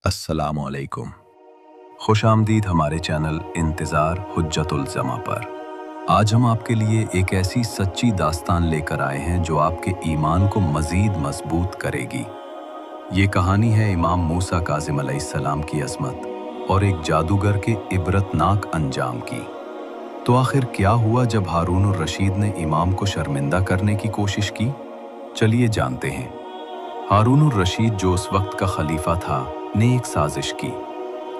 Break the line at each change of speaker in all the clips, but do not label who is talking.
अस्सलामुअलैकुम। खुश आमदीद हमारे चैनल इंतज़ार हुज्जतुल ज़मा पर। आज हम आपके लिए एक ऐसी सच्ची दास्तान लेकर आए हैं जो आपके ईमान को मज़ीद मजबूत करेगी। ये कहानी है इमाम मूसा काज़िम अलैहिस्सलाम की अज़मत और एक जादूगर के इबरतनाक अंजाम की। तो आखिर क्या हुआ जब हारून रशीद ने इमाम को शर्मिंदा करने की कोशिश की? चलिए जानते हैं। हारून रशीद, जो उस वक्त का खलीफा था, ने एक साजिश की।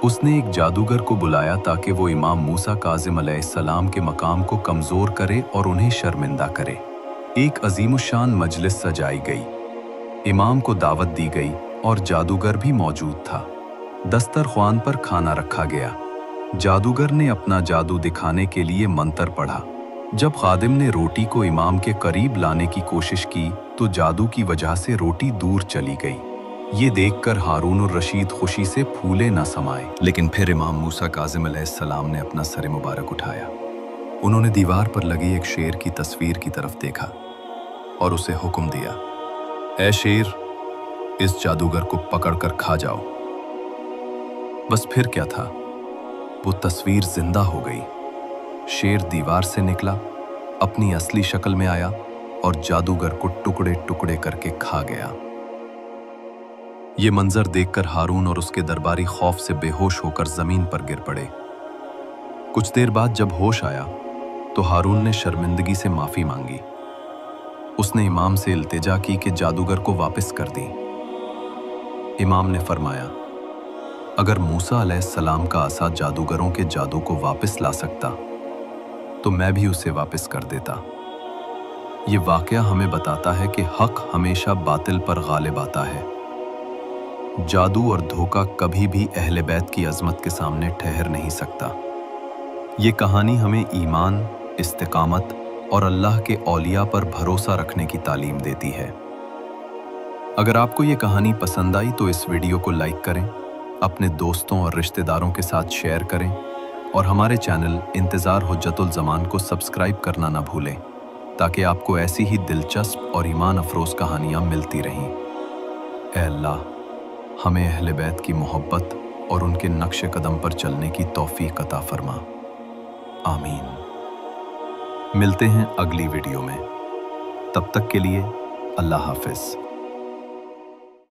उसने एक जादूगर को बुलाया ताकि वो इमाम मूसा काज़िम अलैहिस्सलाम के मकाम को कमज़ोर करे और उन्हें शर्मिंदा करे। एक अजीमुशान मजलिस सजाई गई, इमाम को दावत दी गई और जादूगर भी मौजूद था। दस्तरख्वान पर खाना रखा गया। जादूगर ने अपना जादू दिखाने के लिए मंत्र पढ़ा। जब खादिम ने रोटी को इमाम के करीब लाने की कोशिश की तो जादू की वजह से रोटी दूर चली गई। ये देखकर हारून रशीद खुशी से फूले न समाए। लेकिन फिर इमाम मूसा काज़िम अलैहिस्सलाम ने अपना सर मुबारक उठाया। उन्होंने दीवार पर लगी एक शेर की तस्वीर की तरफ देखा और उसे हुक्म दिया, ऐ शेर, इस जादूगर को पकड़कर खा जाओ। बस फिर क्या था, वो तस्वीर जिंदा हो गई। शेर दीवार से निकला, अपनी असली शक्ल में आया और जादूगर को टुकड़े टुकड़े करके खा गया। ये मंजर देखकर हारून और उसके दरबारी खौफ से बेहोश होकर जमीन पर गिर पड़े। कुछ देर बाद जब होश आया तो हारून ने शर्मिंदगी से माफी मांगी। उसने इमाम से इल्तिजा की कि जादूगर को वापस कर दी। इमाम ने फरमाया, अगर मूसा अलैहिस्सलाम का असा जादूगरों के जादू को वापस ला सकता तो मैं भी उसे वापस कर देता। ये वाकया हमें बताता है कि हक हमेशा बातिल पर गालिब आता है। जादू और धोखा कभी भी अहले बैत की अजमत के सामने ठहर नहीं सकता। ये कहानी हमें ईमान, इस्तिकामत और अल्लाह के औलिया पर भरोसा रखने की तालीम देती है। अगर आपको ये कहानी पसंद आई तो इस वीडियो को लाइक करें, अपने दोस्तों और रिश्तेदारों के साथ शेयर करें और हमारे चैनल इंतज़ार हुज्जतुल ज़मान को सब्सक्राइब करना ना भूलें ताकि आपको ऐसी ही दिलचस्प और ईमान अफरोज़ कहानियाँ मिलती रहें। ऐ अल्लाह, हमें अहले बैत की मोहब्बत और उनके नक्शे कदम पर चलने की तौफीक अता फरमा। आमीन। मिलते हैं अगली वीडियो में। तब तक के लिए अल्लाह हाफ़िज़।